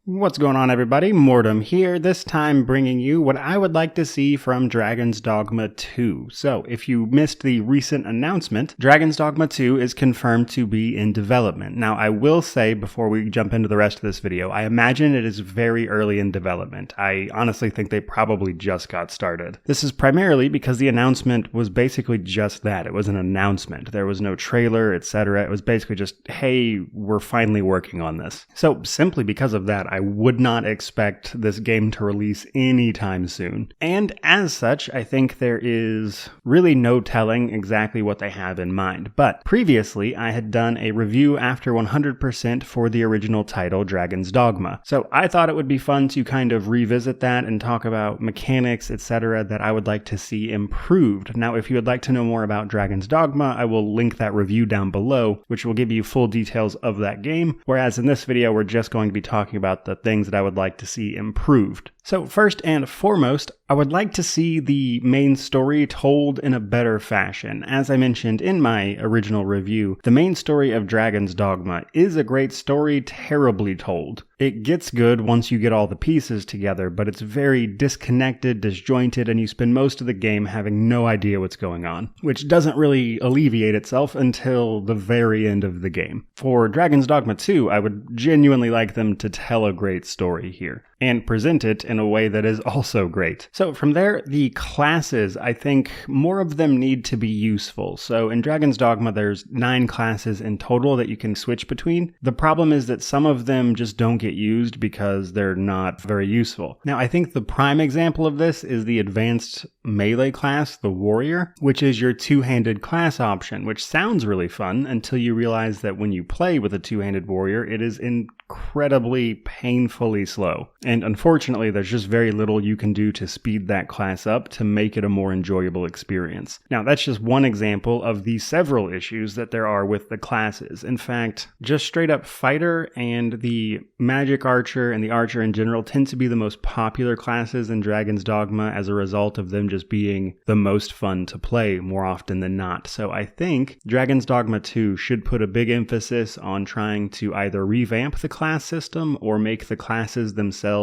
What's going on, everybody? Mortem here, this time bringing you what I would like to see from Dragon's Dogma 2. So, if you missed the recent announcement, Dragon's Dogma 2 is confirmed to be in development. Now, I will say, before we jump into the rest of this video, I imagine it is very early in development. I honestly think they probably just got started. This is primarily because the announcement was basically just that. It was an announcement. There was no trailer, etc. It was basically just, hey, we're finally working on this. So, simply because of that, I would not expect this game to release anytime soon. And as such, I think there is really no telling exactly what they have in mind. But previously, I had done a review after 100% for the original title, Dragon's Dogma. So I thought it would be fun to kind of revisit that and talk about mechanics, etc. that I would like to see improved. Now, if you would like to know more about Dragon's Dogma, I will link that review down below, which will give you full details of that game. Whereas in this video, we're just going to be talking about the things that I would like to see improved. So first and foremost, I would like to see the main story told in a better fashion. As I mentioned in my original review, the main story of Dragon's Dogma is a great story, terribly told. It gets good once you get all the pieces together, but it's very disconnected, disjointed, and you spend most of the game having no idea what's going on, which doesn't really alleviate itself until the very end of the game. For Dragon's Dogma 2, I would genuinely like them to tell a great story here and present it in a way that is also great. So from there, the classes, I think more of them need to be useful. So in Dragon's Dogma, there's 9 classes in total that you can switch between. The problem is that some of them just don't get used because they're not very useful. Now, I think the prime example of this is the advanced melee class, the Warrior, which is your two-handed class option, which sounds really fun until you realize that when you play with a two-handed Warrior, it is incredibly painfully slow. And unfortunately, there's just very little you can do to speed that class up to make it a more enjoyable experience. Now, that's just one example of the several issues that there are with the classes. In fact, just straight up Fighter and the Magic Archer and the Archer in general tend to be the most popular classes in Dragon's Dogma as a result of them just being the most fun to play more often than not. So I think Dragon's Dogma 2 should put a big emphasis on trying to either revamp the class system or make the classes themselves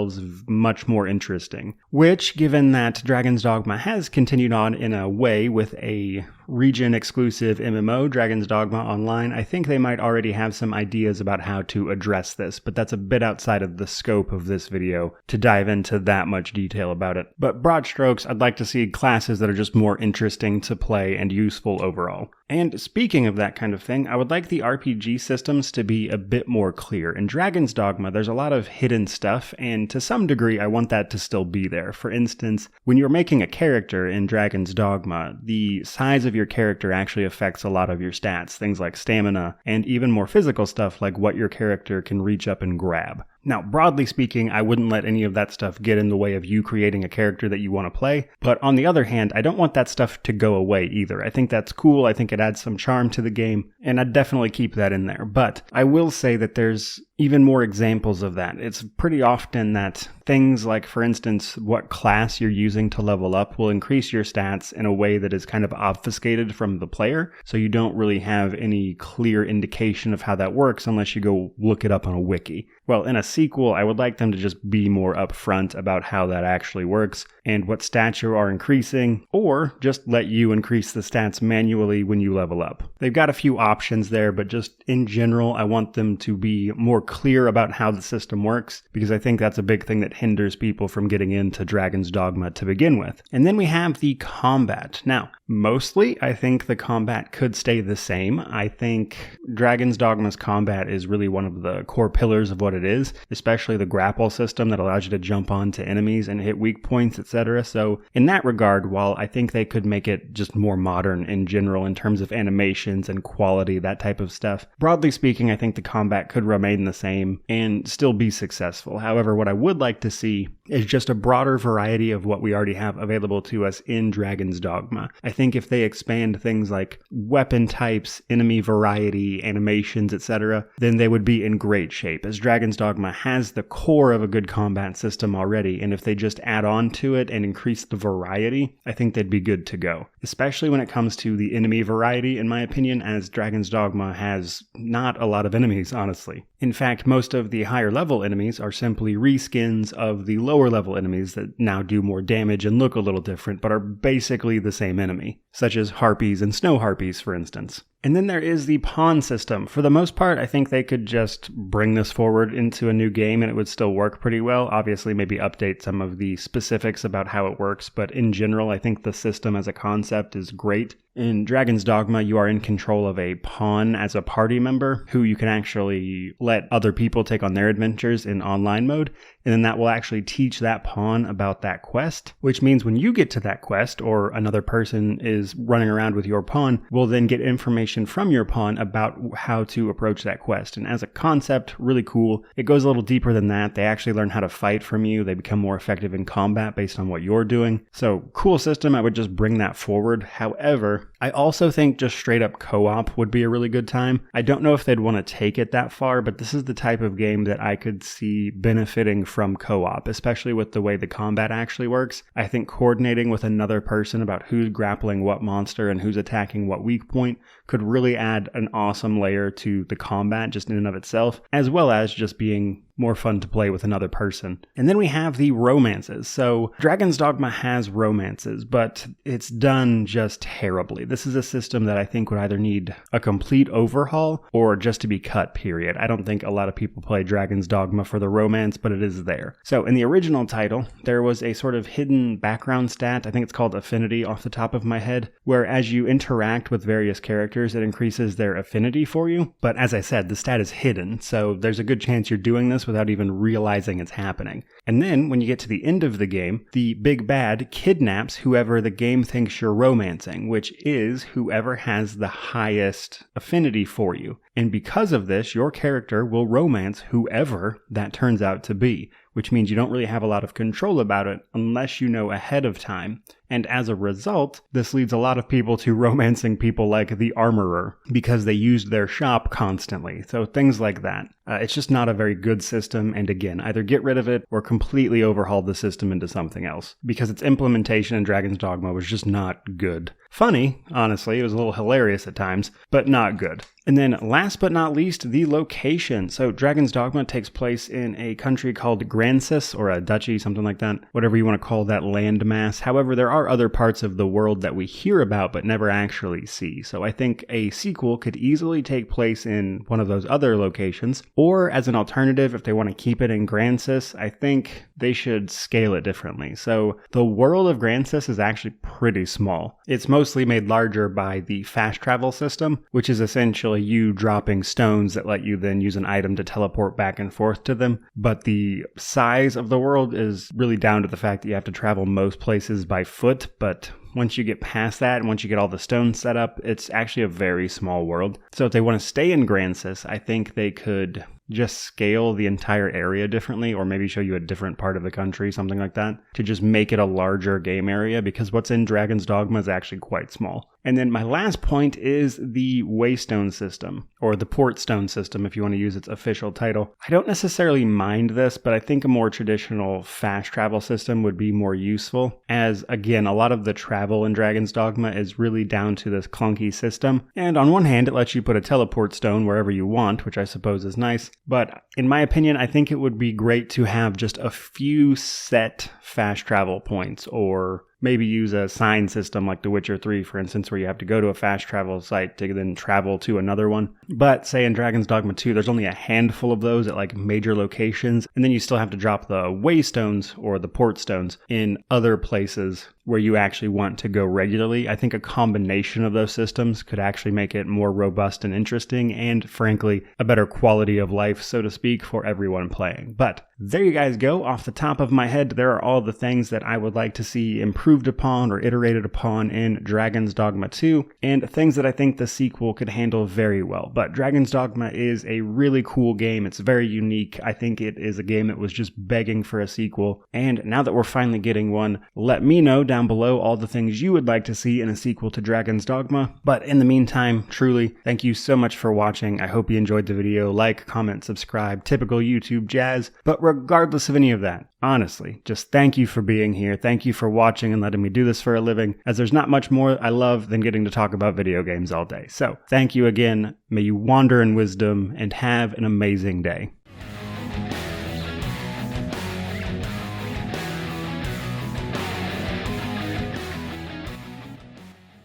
much more interesting. Which, given that Dragon's Dogma has continued on in a way with a region-exclusive MMO, Dragon's Dogma Online, I think they might already have some ideas about how to address this, but that's a bit outside of the scope of this video to dive into that much detail about it. But broad strokes, I'd like to see classes that are just more interesting to play and useful overall. And speaking of that kind of thing, I would like the RPG systems to be a bit more clear. In Dragon's Dogma, there's a lot of hidden stuff, and to some degree, I want that to still be there. For instance, when you're making a character in Dragon's Dogma, the size of your character actually affects a lot of your stats, things like stamina, and even more physical stuff like what your character can reach up and grab. Now, broadly speaking, I wouldn't let any of that stuff get in the way of you creating a character that you want to play, but on the other hand, I don't want that stuff to go away either. I think that's cool, I think it adds some charm to the game, and I'd definitely keep that in there. But I will say that there's even more examples of that. It's pretty often that things like, for instance, what class you're using to level up will increase your stats in a way that is kind of obfuscated from the player, so you don't really have any clear indication of how that works unless you go look it up on a wiki. Well, in a sequel, I would like them to just be more upfront about how that actually works and what stats you are increasing, or just let you increase the stats manually when you level up. They've got a few options there, but just in general, I want them to be more clear about how the system works, because I think that's a big thing that hinders people from getting into Dragon's Dogma to begin with. And then we have the combat. Now, mostly, I think the combat could stay the same. I think Dragon's Dogma's combat is really one of the core pillars of what it is, especially the grapple system that allows you to jump onto enemies and hit weak points, etc. So in that regard, while I think they could make it just more modern in general in terms of animations and quality, that type of stuff, broadly speaking, I think the combat could remain the same and still be successful. However, what I would like to see is just a broader variety of what we already have available to us in Dragon's Dogma. I think if they expand things like weapon types, enemy variety, animations, etc., then they would be in great shape, as Dragon's Dogma has the core of a good combat system already, and if they just add on to it and increase the variety, I think they'd be good to go. Especially when it comes to the enemy variety, in my opinion, as Dragon's Dogma has not a lot of enemies, honestly. In fact, most of the higher level enemies are simply reskins of the lower level enemies that now do more damage and look a little different, but are basically the same enemy, such as harpies and snow harpies, for instance. And then there is the pawn system. For the most part, I think they could just bring this forward into a new game and it would still work pretty well. Obviously, maybe update some of the specifics about how it works, but in general, I think the system as a concept is great. In Dragon's Dogma, you are in control of a pawn as a party member who you can actually let other people take on their adventures in online mode, and then that will actually teach that pawn about that quest, which means when you get to that quest or another person is running around with your pawn, we'll then get information from your pawn about how to approach that quest. And as a concept, really cool. It goes a little deeper than that. They actually learn how to fight from you. They become more effective in combat based on what you're doing. So cool system. I would just bring that forward. However, I also think just straight up co-op would be a really good time. I don't know if they'd want to take it that far, but this is the type of game that I could see benefiting from co-op, especially with the way the combat actually works. I think coordinating with another person about who's grappling what monster and who's attacking what weak point could really add an awesome layer to the combat just in and of itself, as well as just being more fun to play with another person. And then we have the romances. So Dragon's Dogma has romances, but it's done just terribly. This is a system that I think would either need a complete overhaul or just to be cut, period. I don't think a lot of people play Dragon's Dogma for the romance, but it is there. So in the original title, there was a sort of hidden background stat, I think it's called Affinity off the top of my head, where as you interact with various characters, it increases their affinity for you. But as I said, the stat is hidden, so there's a good chance you're doing this without even realizing it's happening. And then when you get to the end of the game, the big bad kidnaps whoever the game thinks you're romancing, which is whoever has the highest affinity for you. And because of this, your character will romance whoever that turns out to be, which means you don't really have a lot of control about it unless you know ahead of time. And as a result, this leads a lot of people to romancing people like the Armorer because they used their shop constantly. So things like that. It's just not a very good system, and again, either get rid of it or completely overhaul the system into something else, because its implementation in Dragon's Dogma was just not good. Funny, honestly, it was a little hilarious at times, but not good. And then last but not least, the location. So Dragon's Dogma takes place in a country called Grancis, or a duchy, something like that, whatever you want to call that landmass. However, there are other parts of the world that we hear about but never actually see. So I think a sequel could easily take place in one of those other locations, or as an alternative, if they want to keep it in Grancis, I think they should scale it differently. So the world of Grancis is actually pretty small. It's mostly made larger by the fast travel system, which is essentially you dropping stones that let you then use an item to teleport back and forth to them. But the size of the world is really down to the fact that you have to travel most places by foot, but once you get past that and once you get all the stones set up, it's actually a very small world. So if they want to stay in Grancis, I think they could just scale the entire area differently, or maybe show you a different part of the country, something like that, to just make it a larger game area, because what's in Dragon's Dogma is actually quite small. And then my last point is the Waystone System, or the Portstone System if you want to use its official title. I don't necessarily mind this, but I think a more traditional fast travel system would be more useful, as again, a lot of the travel in Dragon's Dogma is really down to this clunky system. And on one hand, it lets you put a teleport stone wherever you want, which I suppose is nice. But in my opinion, I think it would be great to have just a few set fast travel points, or maybe use a sign system like The Witcher 3, for instance, where you have to go to a fast travel site to then travel to another one. But say in Dragon's Dogma 2, there's only a handful of those at like major locations, and then you still have to drop the Waystones or the Portstones in other places where you actually want to go regularly. I think a combination of those systems could actually make it more robust and interesting, and frankly, a better quality of life, so to speak, for everyone playing. But there you guys go. Off the top of my head, there are all the things that I would like to see improved upon or iterated upon in Dragon's Dogma 2, and things that I think the sequel could handle very well. But Dragon's Dogma is a really cool game. It's very unique. I think it is a game that was just begging for a sequel, and now that we're finally getting one, let me know down below all the things you would like to see in a sequel to Dragon's Dogma. But in the meantime, truly, thank you so much for watching. I hope you enjoyed the video. Like, comment, subscribe, typical YouTube jazz. But regardless of any of that, honestly, just thank you for being here. Thank you for watching and letting me do this for a living, as there's not much more I love than getting to talk about video games all day. So thank you again. May you wander in wisdom and have an amazing day.